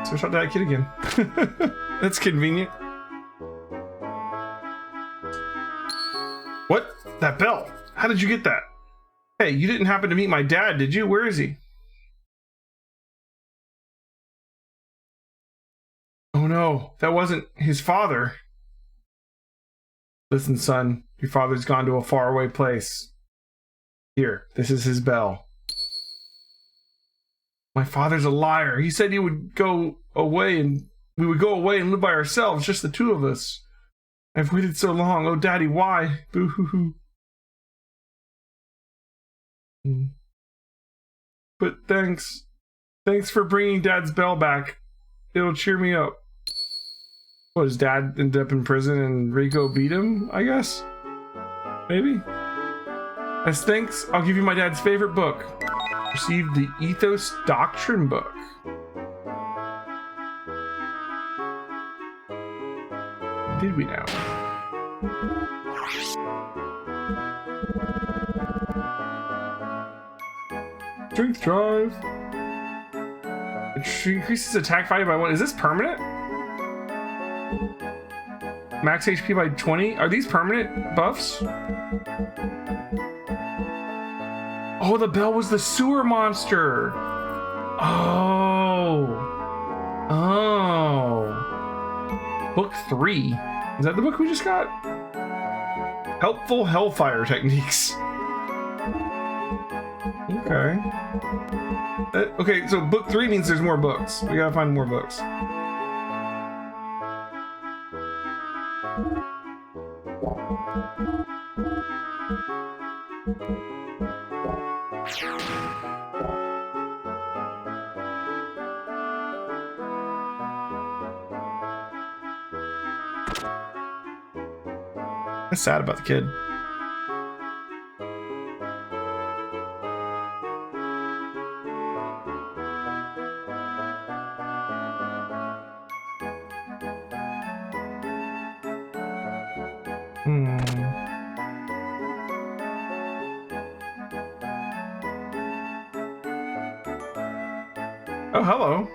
So I shot that kid again. That's convenient. What? That bell? How did you get that? Hey, you didn't happen to meet my dad, did you? Where is he? Oh no, that wasn't his father. Listen, son, your father's gone to a faraway place. Here, this is his bell. My father's a liar. He said he would go away and we would go away and live by ourselves, just the two of us. I've waited so long. Oh, Daddy, why? Boo-hoo-hoo. But thanks. Thanks for bringing Dad's bell back. It'll cheer me up. What, his dad ended up in prison and Rico beat him, I guess? Maybe? As thanks, I'll give you my dad's favorite book. Received the Ethos Doctrine book. Did we now? Strength drive. It increases attack value by 1. Is this permanent? Max HP by 20. Are these permanent buffs? Oh, the bell was the sewer monster. Oh. Oh. Book 3. Is that the book we just got? Helpful Hellfire Techniques. Okay. Okay, so book 3 means there's more books. We gotta find more books. That's sad about the kid. Oh, hello.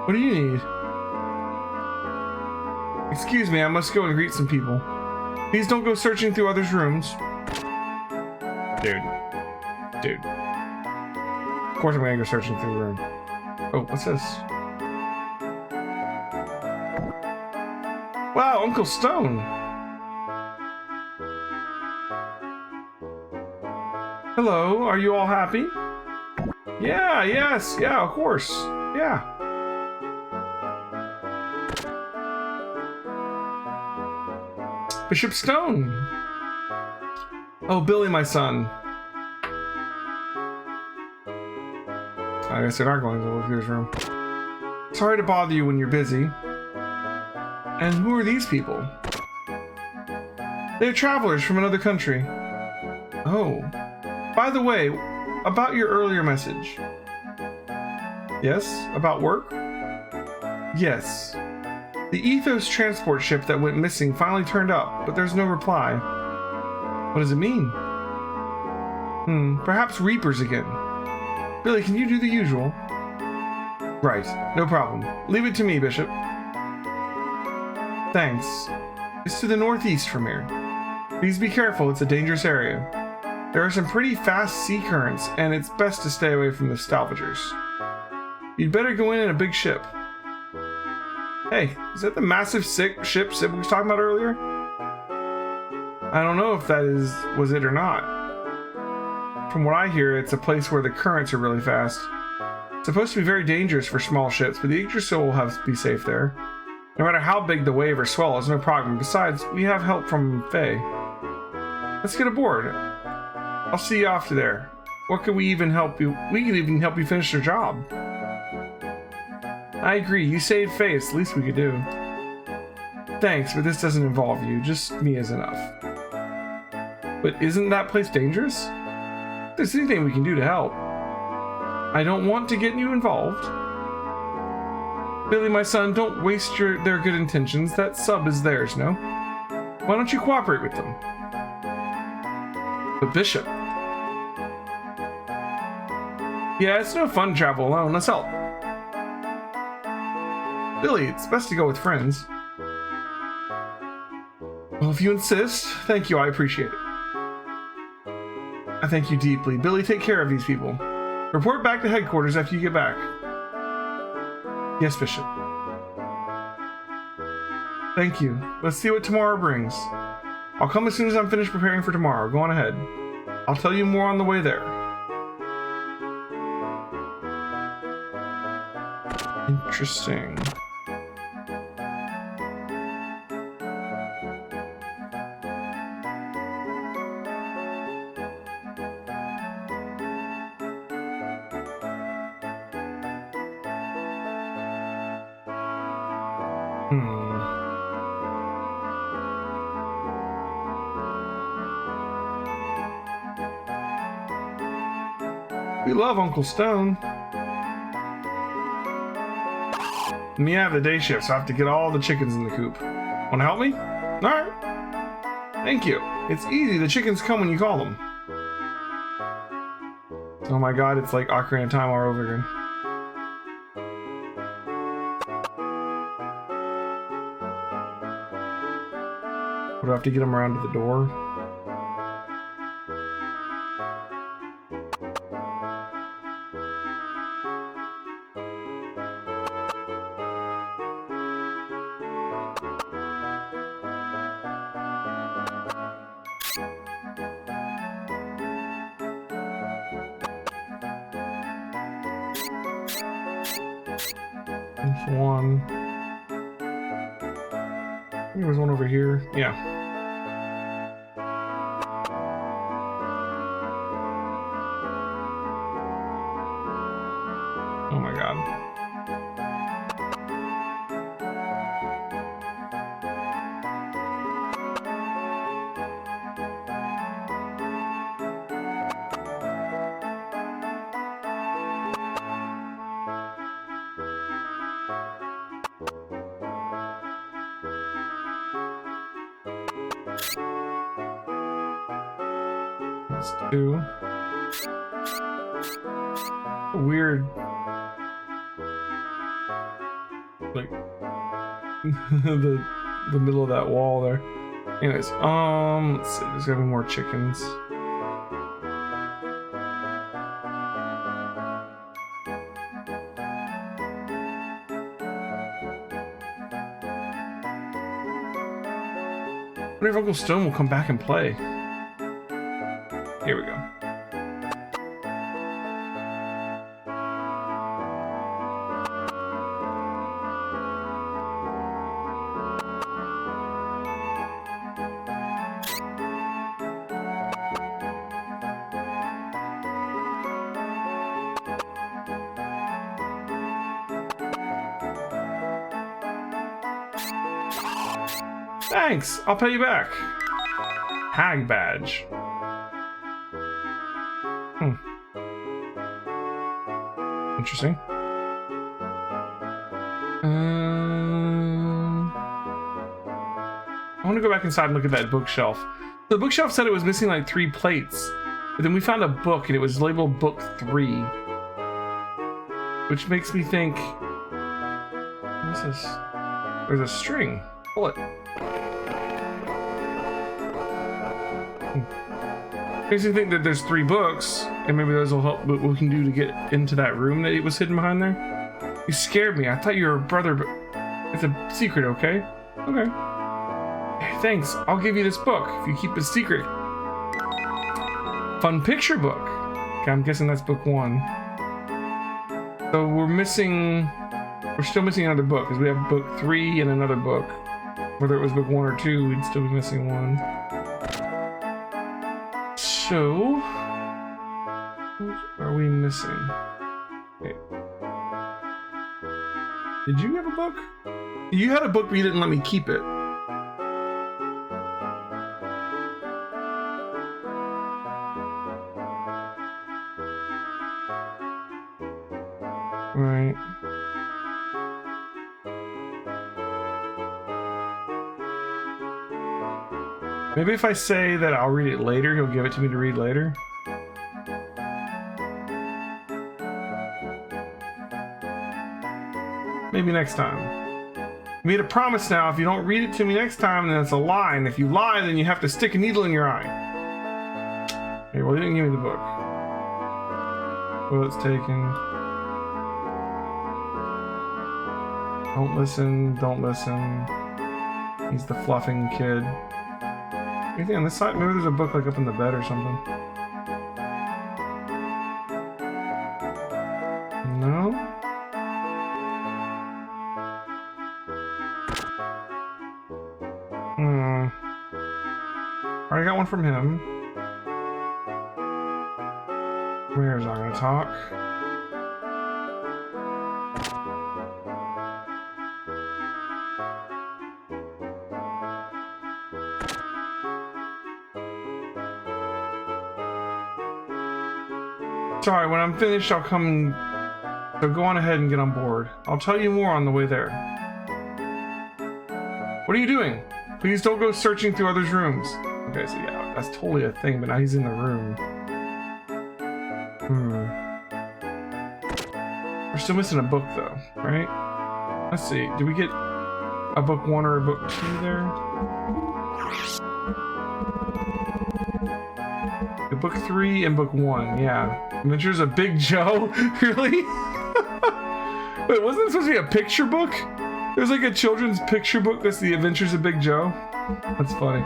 What do you need? Excuse me, I must go and greet some people. Please don't go searching through others' rooms. Dude. Of course I'm gonna go searching through the room. Oh, what's this? Wow, Uncle Stone. Hello, are you all happy? Yeah, yes, yeah, of course. Yeah. Bishop Stone. Oh, Billy, my son. I guess they're not going to Olivier's room. Sorry to bother you when you're busy. And who are these people? They're travelers from another country. Oh. By the way, about your earlier message. Yes? About work? Yes. The Ethos transport ship that went missing finally turned up, but there's no reply. What does it mean? Perhaps Reapers again. Billy, can you do the usual? Right, no problem. Leave it to me, Bishop. Thanks. It's to the northeast from here. Please be careful, it's a dangerous area. There are some pretty fast sea currents, and it's best to stay away from the salvagers. You'd better go in a big ship. Hey, is that the massive ship Sib was talking about earlier? I don't know if that was it or not. From what I hear, it's a place where the currents are really fast. It's supposed to be very dangerous for small ships, but the Yggdrasil will have to be safe there. No matter how big the wave or swell, it's no problem. Besides, we have help from Faye. Let's get aboard. I'll see you off to there. What can we even help you? We can even help you finish your job. I agree. You saved Faye. It's the least we could do. Thanks, but this doesn't involve you. Just me is enough. But isn't that place dangerous? If there's anything we can do to help. I don't want to get you involved. Billy, my son, don't waste their good intentions. That sub is theirs, no? Why don't you cooperate with them? The Bishop. Yeah, it's no fun to travel alone. Let's help. Billy, it's best to go with friends. Well, if you insist, thank you, I appreciate it. I thank you deeply. Billy, take care of these people. Report back to headquarters after you get back. Yes, Bishop. Thank you. Let's see what tomorrow brings. I'll come as soon as I'm finished preparing for tomorrow. Go on ahead. I'll tell you more on the way there. Interesting. We love Uncle Stone. Me, I have the day shift, so I have to get all the chickens in the coop. Wanna help me? Alright. Thank you. It's easy, the chickens come when you call them. Oh my god, it's like Ocarina of Time all over again. Do I have to get them around to the door? There's one. I think there was one over here. Yeah. Oh my god. Let's do weird, like the middle of that wall there. Anyways, let's see. There's gotta be more chickens. I wonder if Uncle Stone will come back and play. Here we go. Thanks, I'll pay you back. Hag badge. Interesting. I want to go back inside and look at that bookshelf. The bookshelf said it was missing like 3 plates, but then we found a book and it was labeled book 3, which makes me think, what's this? There's a string. Pull it. Makes me think that there's 3 books, and maybe those will help what we can do to get into that room that it was hidden behind there. You scared me. I thought you were a brother, but it's a secret, okay? Okay. Hey, thanks. I'll give you this book if you keep it secret. Fun picture book. Okay, I'm guessing that's book 1. So we're still missing another book, because we have book 3 and another book. Whether it was book 1 or 2, we'd still be missing 1. So, what are we missing? Okay. Did you have a book? You had a book, but you didn't let me keep it. Right. Maybe if I say that I'll read it later, he'll give it to me to read later. Maybe next time. You made a promise now. If you don't read it to me next time, then it's a lie. And if you lie, then you have to stick a needle in your eye. Okay, well, he didn't give me the book. Well, it's taken. Don't listen, don't listen. He's the fluffing kid. Anything on this side? Maybe there's a book like up in the bed or something. No? Alright, I got one from him. Where's I gonna talk? Sorry, when I'm finished, I'll come. So go on ahead and get on board. I'll tell you more on the way there. What are you doing? Please don't go searching through others' rooms. Okay, so yeah, that's totally a thing, but now he's in the room. We're still missing a book, though, right? Let's see. Did we get a book 1 or a book 2 there? The book 3 and book 1, yeah. Adventures of Big Joe? Really? Wait, wasn't it supposed to be a picture book? There's like a children's picture book that's The Adventures of Big Joe? That's funny.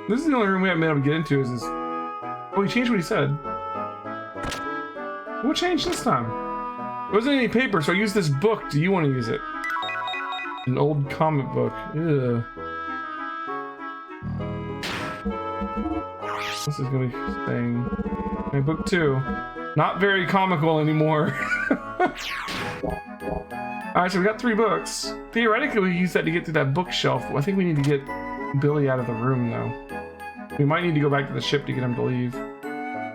This is the only room we haven't been able to get into is this. Oh, he changed what he said. What changed this time? There wasn't any paper, so I used this book. Do you want to use it? An old comic book. Ew. This is gonna be saying. Okay, book 2. Not very comical anymore. Alright, so we got 3 books. Theoretically, we use that to get to that bookshelf. I think we need to get Billy out of the room, though. We might need to go back to the ship to get him to leave.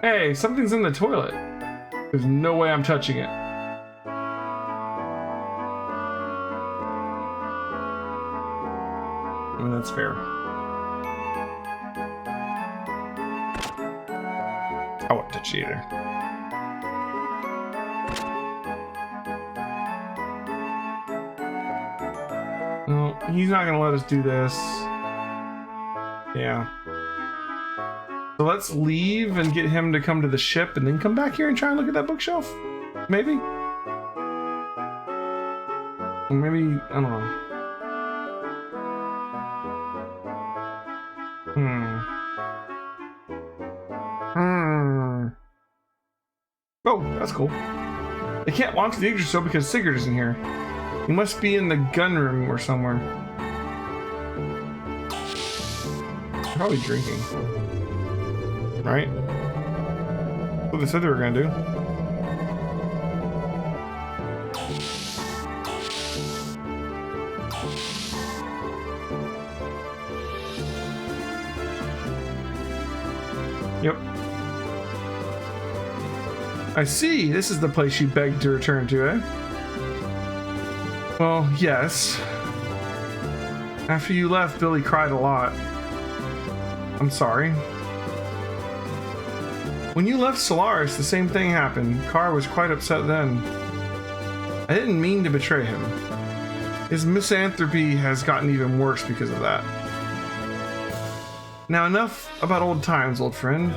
Hey, something's in the toilet. There's no way I'm touching it. I mean, that's fair. I won't touch it either. No, he's not gonna let us do this. Yeah. So let's leave and get him to come to the ship and then come back here and try and look at that bookshelf? Maybe? Or maybe, I don't know. Oh, that's cool. They can't launch the Yggdrasil because Sigurd isn't here. He must be in the gun room or somewhere. Probably drinking. Right? That's what they said they were gonna do. Yep. I see. This is the place you begged to return to, eh? Well, yes. After you left, Billy cried a lot. I'm sorry. When you left Solaris, the same thing happened. Carr was quite upset then. I didn't mean to betray him. His misanthropy has gotten even worse because of that. Now enough about old times, old friend.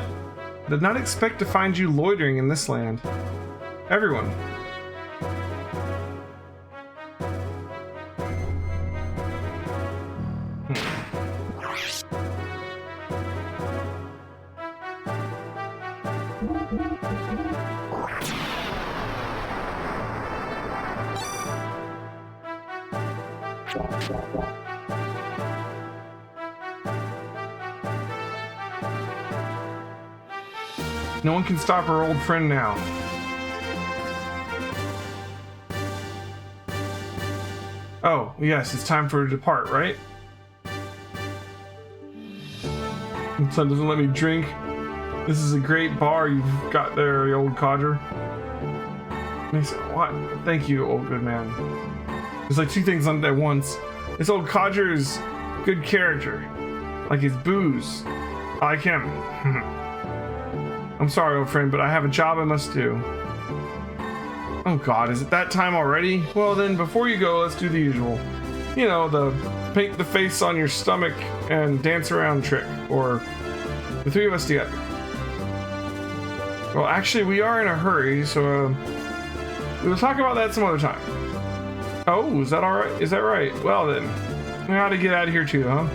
I did not expect to find you loitering in this land. Everyone. No one can stop our old friend now. Oh, yes, it's time for her to depart, right? My son doesn't let me drink. This is a great bar you've got there, you old codger. And he said, what? Thank you, old good man. There's like 2 things on at once. This old codger is good character. Like his booze. I like him. I'm sorry, old friend, but I have a job I must do. Oh god, is it that time already? Well then, before you go, let's do the usual. You know, the paint the face on your stomach and dance around trick, or the three of us together. Well, actually, we are in a hurry, so we'll talk about that some other time. Oh, is that alright? Is that right? Well then, we ought to get out of here too, huh?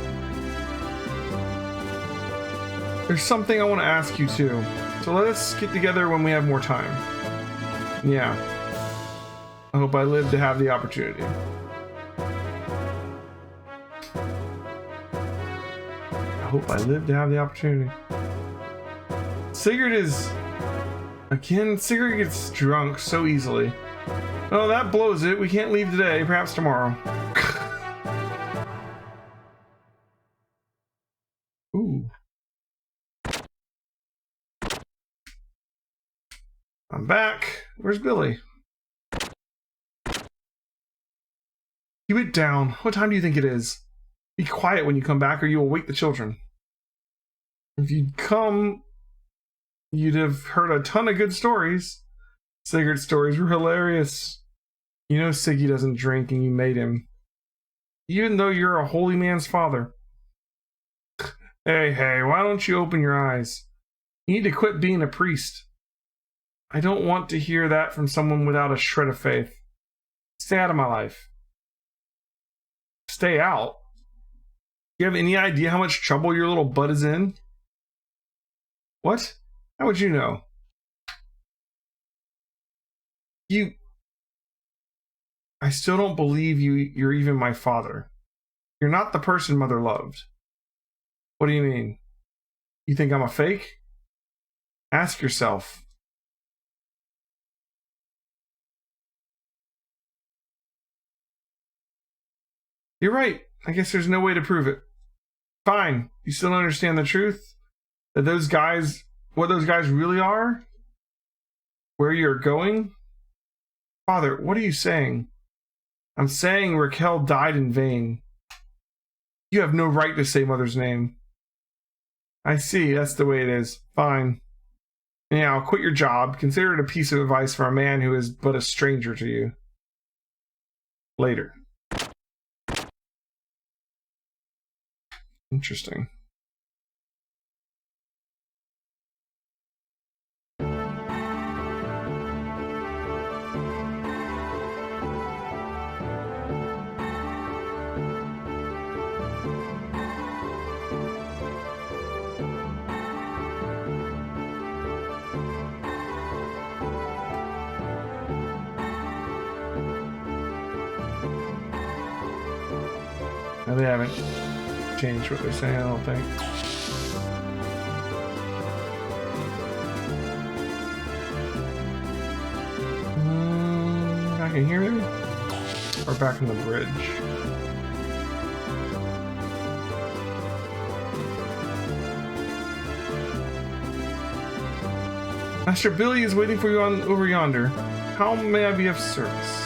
There's something I want to ask you too, so let us get together when we have more time. Yeah. I hope I live to have the opportunity. I hope I live to have the opportunity. Sigurd is... Again, Sigurd gets drunk so easily. Oh, that blows it. We can't leave today. Perhaps tomorrow. Ooh. I'm back. Where's Billy? Keep it down. What time do you think it is? Be quiet when you come back or you will wake the children. If you'd come, you'd have heard a ton of good stories. Sigurd's stories were hilarious. You know Siggy doesn't drink and you made him. Even though you're a holy man's father. Hey, why don't you open your eyes? You need to quit being a priest. I don't want to hear that from someone without a shred of faith. Stay out of my life. Stay out? Do you have any idea how much trouble your little butt is in? What? How would you know? I still don't believe you're even my father. You're not the person Mother loved. What do you mean? You think I'm a fake? Ask yourself. You're right. I guess there's no way to prove it. Fine. You still don't understand the truth? That those guys, what those guys really are? Where you're going? Father, what are you saying? I'm saying Raquel died in vain. You have no right to say Mother's name. I see, that's the way it is. Fine. Anyhow, quit your job. Consider it a piece of advice from a man who is but a stranger to you. Later. Interesting. No, they haven't changed what they're saying, I don't think. Back in here, maybe? Or back in the bridge? Master Billy is waiting for you over yonder. How may I be of service?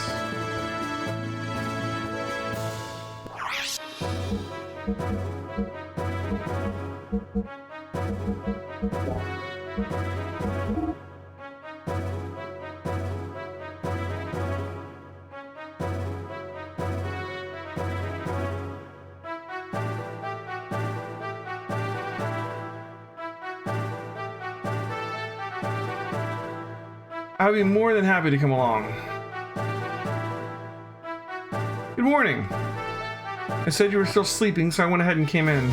I would be more than happy to come along. Good morning. I said you were still sleeping, so I went ahead and came in.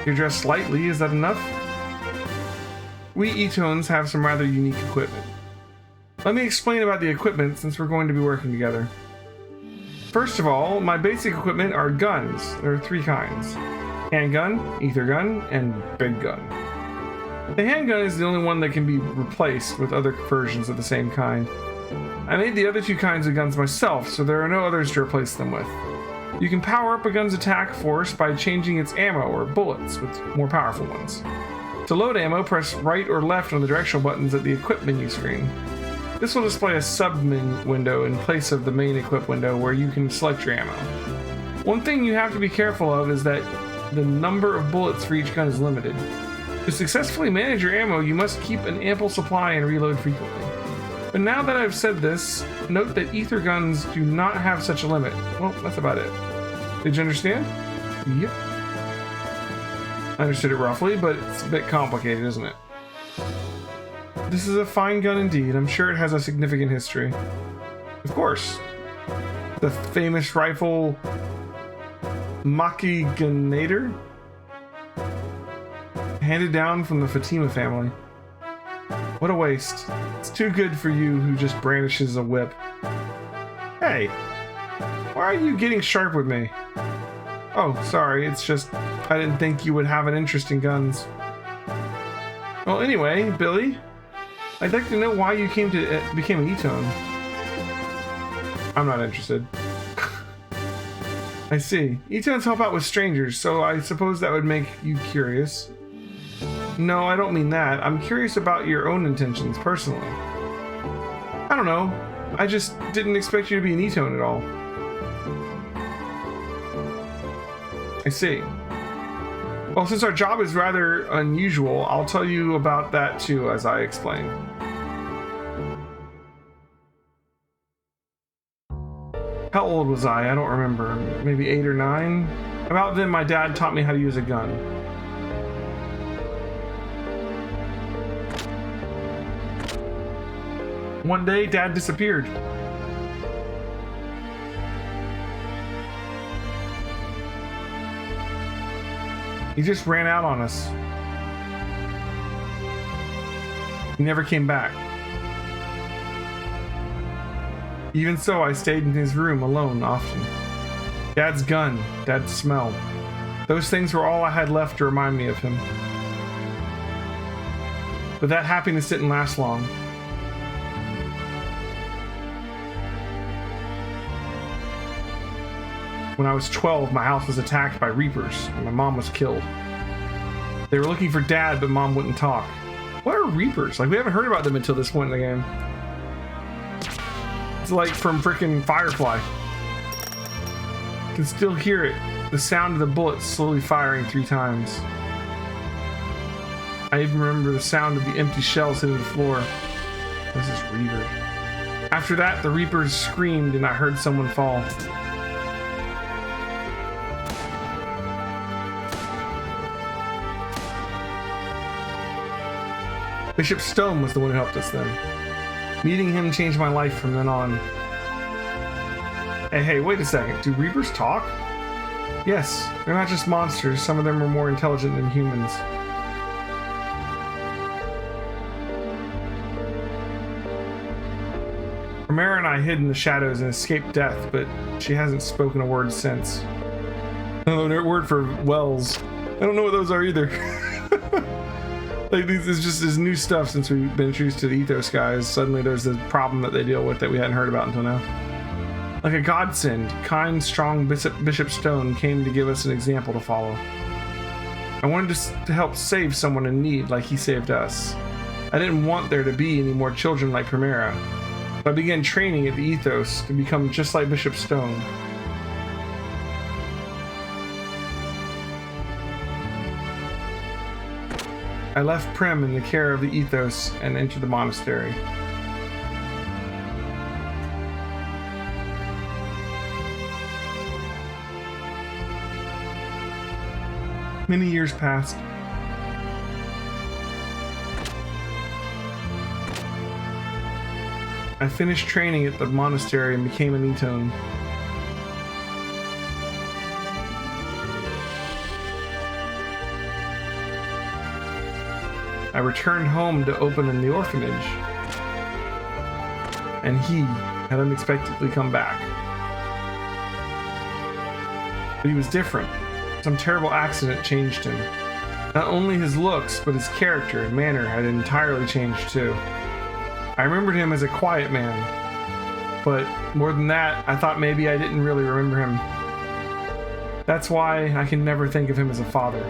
You're dressed lightly, is that enough? We Etones have some rather unique equipment. Let me explain about the equipment since we're going to be working together. First of all, my basic equipment are guns. There are three kinds. Handgun, ether gun, and big gun. The handgun is the only one that can be replaced with other versions of the same kind. I made the other two kinds of guns myself, so there are no others to replace them with. You can power up a gun's attack force by changing its ammo or bullets with more powerful ones. To load ammo, press right or left on the directional buttons at the equip menu screen. This will display a sub-menu window in place of the main equip window where you can select your ammo. One thing you have to be careful of is that the number of bullets for each gun is limited. To successfully manage your ammo, you must keep an ample supply and reload frequently. But now that I've said this, note that ether guns do not have such a limit. Well, that's about it. Did you understand? Yep. I understood it roughly, but it's a bit complicated, isn't it? This is a fine gun indeed. I'm sure it has a significant history. Of course. The famous rifle Machiganator? Handed down from the Fatima family. What a waste. It's too good for you who just brandishes a whip. Hey, why are you getting sharp with me? Oh, sorry, it's just I didn't think you would have an interest in guns. Well, anyway, Billy, I'd like to know why you became an E-Tone. I'm not interested. I see. E-Tones help out with strangers, so I suppose that would make you curious. No, I don't mean that. I'm curious about your own intentions, personally. I don't know. I just didn't expect you to be an E-Tone at all. I see. Well, since our job is rather unusual, I'll tell you about that too as I explain. How old was I? I don't remember. Maybe 8 or 9? About then, my dad taught me how to use a gun. One day, Dad disappeared. He just ran out on us. He never came back. Even so, I stayed in his room alone often. Dad's gun, Dad's smell. Those things were all I had left to remind me of him. But that happiness didn't last long. When I was 12, my house was attacked by Reapers, and my mom was killed. They were looking for Dad, but Mom wouldn't talk. What are Reapers? Like, we haven't heard about them until this point in the game. It's like from frickin' Firefly. You can still hear it. The sound of the bullets slowly firing 3 times. I even remember the sound of the empty shells hitting the floor. This is Reaper. After that, the Reapers screamed and I heard someone fall. Bishop Stone was the one who helped us then. Meeting him changed my life from then on. Hey, wait a second. Do Reapers talk? Yes, they're not just monsters. Some of them are more intelligent than humans. Romera and I hid in the shadows and escaped death, but she hasn't spoken a word since. Another word for wells. I don't know what those are either. Like, this is just this new stuff since we've been introduced to the Ethos guys. Suddenly there's a problem that they deal with that we hadn't heard about until now. Like a godsend, kind, strong Bishop Stone came to give us an example to follow. I wanted to help save someone in need like he saved us. I didn't want there to be any more children like Primera. So I began training at the Ethos to become just like Bishop Stone. I left Prim in the care of the Ethos and entered the monastery. Many years passed. I finished training at the monastery and became an E-Tone. I returned home to open in the orphanage, and he had unexpectedly come back. But he was different. Some terrible accident changed him. Not only his looks, but his character and manner had entirely changed too. I remembered him as a quiet man, but more than that, I thought maybe I didn't really remember him. That's why I can never think of him as a father.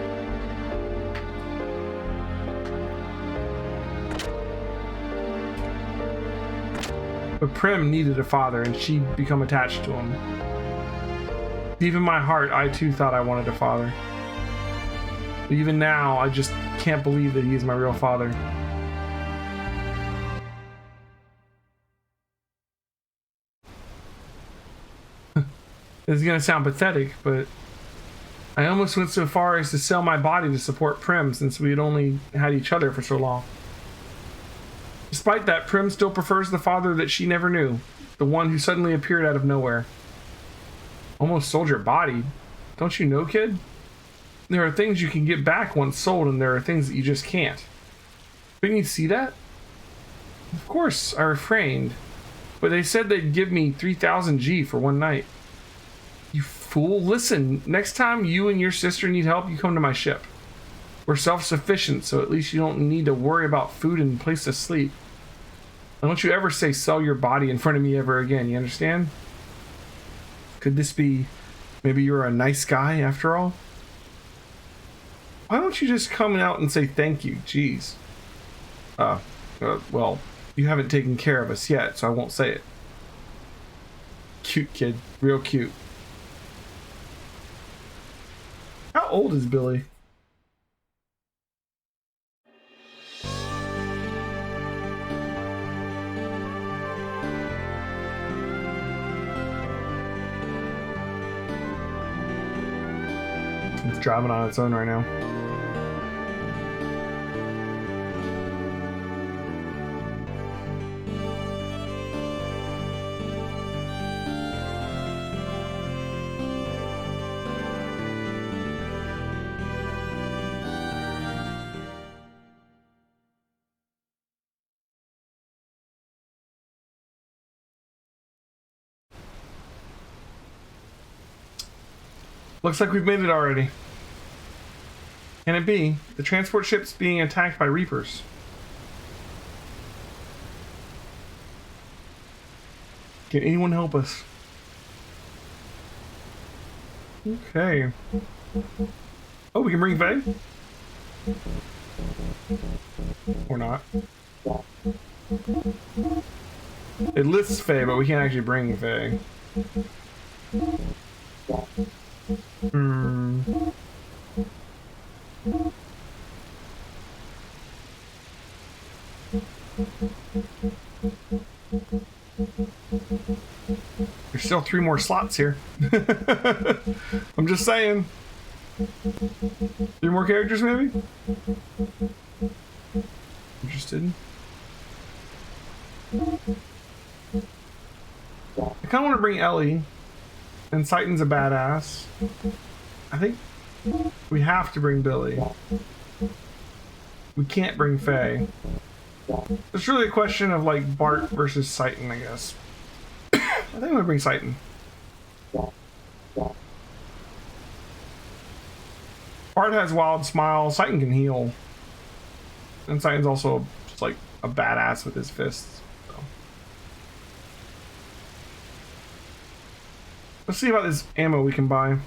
But Prim needed a father, and she'd become attached to him. Deep in my heart, I too thought I wanted a father. But even now, I just can't believe that he is my real father. This is gonna sound pathetic, but I almost went so far as to sell my body to support Prim since we had only had each other for so long. Despite that, Prim still prefers the father that she never knew, the one who suddenly appeared out of nowhere. Almost sold your body. Don't you know, kid? There are things you can get back once sold, and there are things that you just can't. Didn't you see that? Of course, I refrained, but they said they'd give me 3,000 G for one night. You fool, listen, next time you and your sister need help, you come to my ship. We're self-sufficient, so at least you don't need to worry about food and place to sleep. And don't you ever say sell your body in front of me ever again, you understand? Could this be, maybe you're a nice guy after all? Why don't you just come out and say thank you, jeez. Well, you haven't taken care of us yet, so I won't say it. Cute kid, real cute. How old is Billy? It's driving on its own right now. Looks like we've made it already. Can it be? The transport ship's being attacked by Reapers. Can anyone help us? Okay. Oh, we can bring Faye? Or not. It lists Faye, but we can't actually bring Faye. There's still 3 more slots here. I'm just saying. 3 more characters, maybe? Interested? I kind of want to bring Ellie. And Citan's a badass. I think we have to bring Billy. We can't bring Faye. It's really a question of like Bart versus Citan, I guess. I think I'm gonna bring Citan. Bart has Wild Smile. Citan can heal. And Citan's also just like a badass with his fists. Let's see about this ammo we can buy.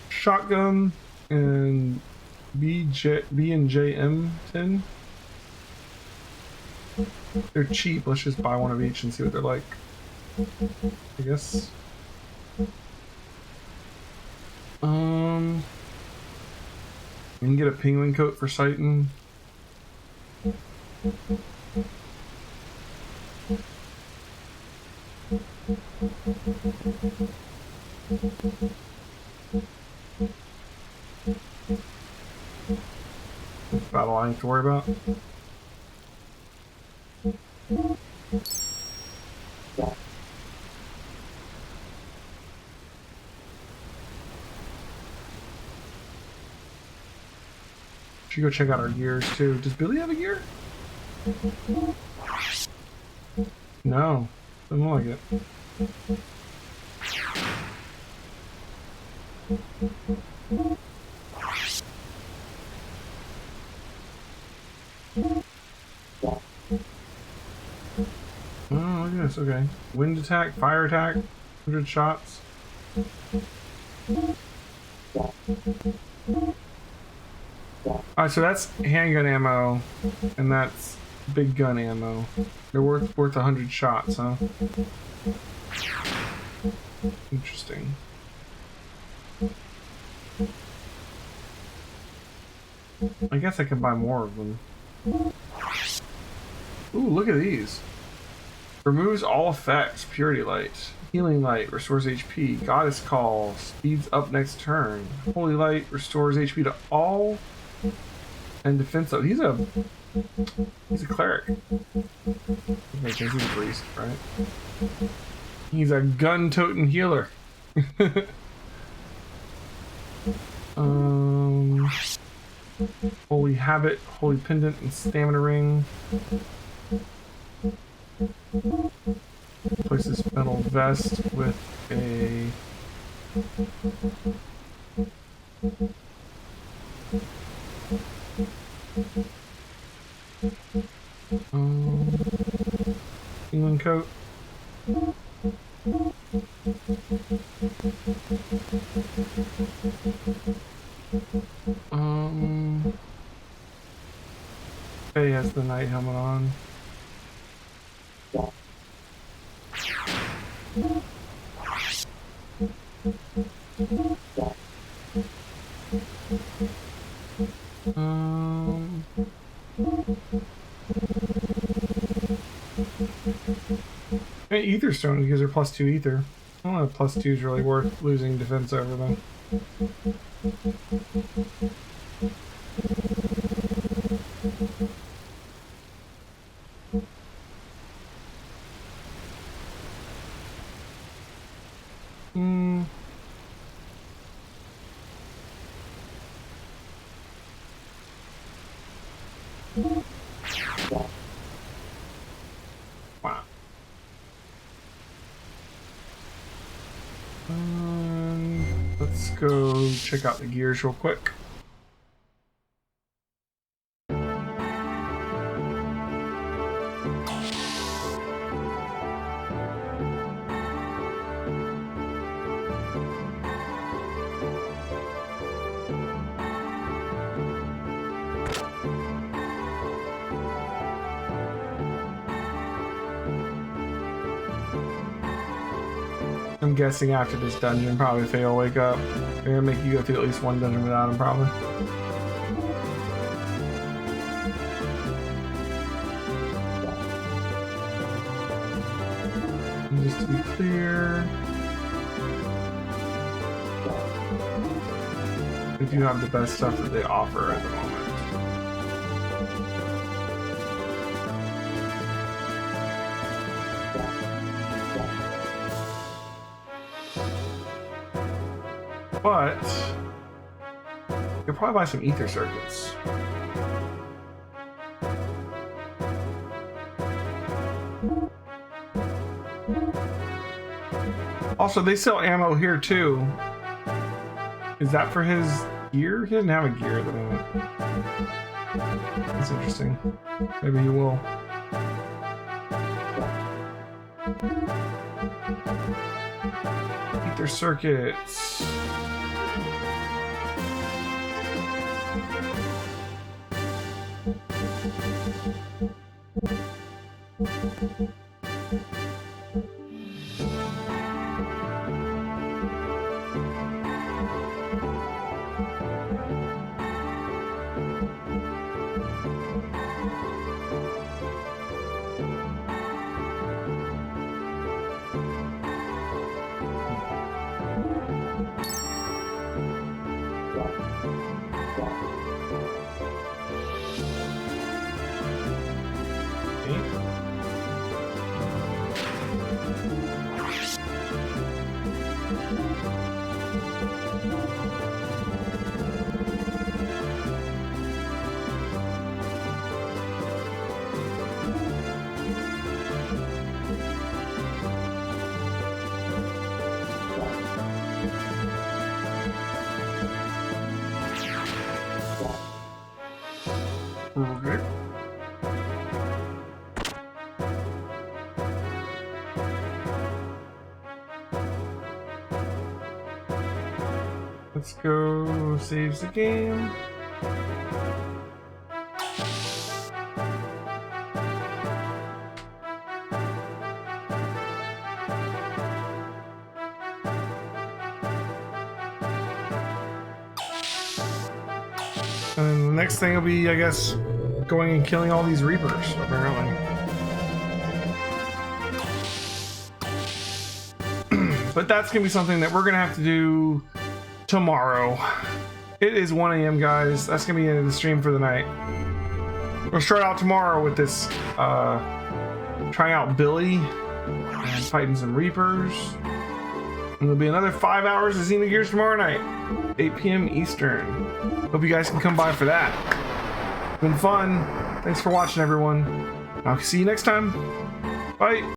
Shotgun and B and J M10. They're cheap. Let's just buy one of each and see what they're like. I guess. We can get a penguin coat for Citan. Battle I need to worry about. Should go check out our gears too. Does Billy have a gear? No, doesn't look like it. Oh, look at this. Okay, wind attack, fire attack, 100 shots. Alright, so that's handgun ammo, and that's big gun ammo. They're worth 100 shots, huh? Interesting. I guess I can buy more of them. Ooh, look at these. Removes all effects. Purity Light. Healing Light. Restores HP. Goddess Call. Speeds up next turn. Holy Light. Restores HP to all. And defense up. He's a cleric. Okay, he's a priest, right? He's a gun-toting healer. Holy Habit, Holy Pendant, and Stamina Ring. Place this metal vest with a... England coat. He has the knight helmet on. Hey, Ether Stone because they're +2 ether. I don't know if +2 is really worth losing defense over them. Wow. Let's go check out the gears real quick. I'm guessing after this dungeon, probably if they all wake up, they're gonna make you go through at least one dungeon without them, probably. And just to be clear, they do have the best stuff that they offer at the moment. But you'll probably buy some ether circuits. Also, they sell ammo here too. Is that for his gear? He doesn't have a gear at the moment. That's interesting. Maybe he will. Ether circuits. Okay. Let's go save the game. And the next thing will be, I guess, going and killing all these Reapers, apparently. But that's going to be something that we're going to have to do tomorrow. It is 1 a.m., guys. That's going to be the end of the stream for the night. We'll start out tomorrow with this, trying out Billy and fighting some Reapers. And there'll be another 5 hours of Xenogears tomorrow night, 8 p.m. Eastern. Hope you guys can come by for that. It's been fun. Thanks for watching, everyone. I'll see you next time. Bye.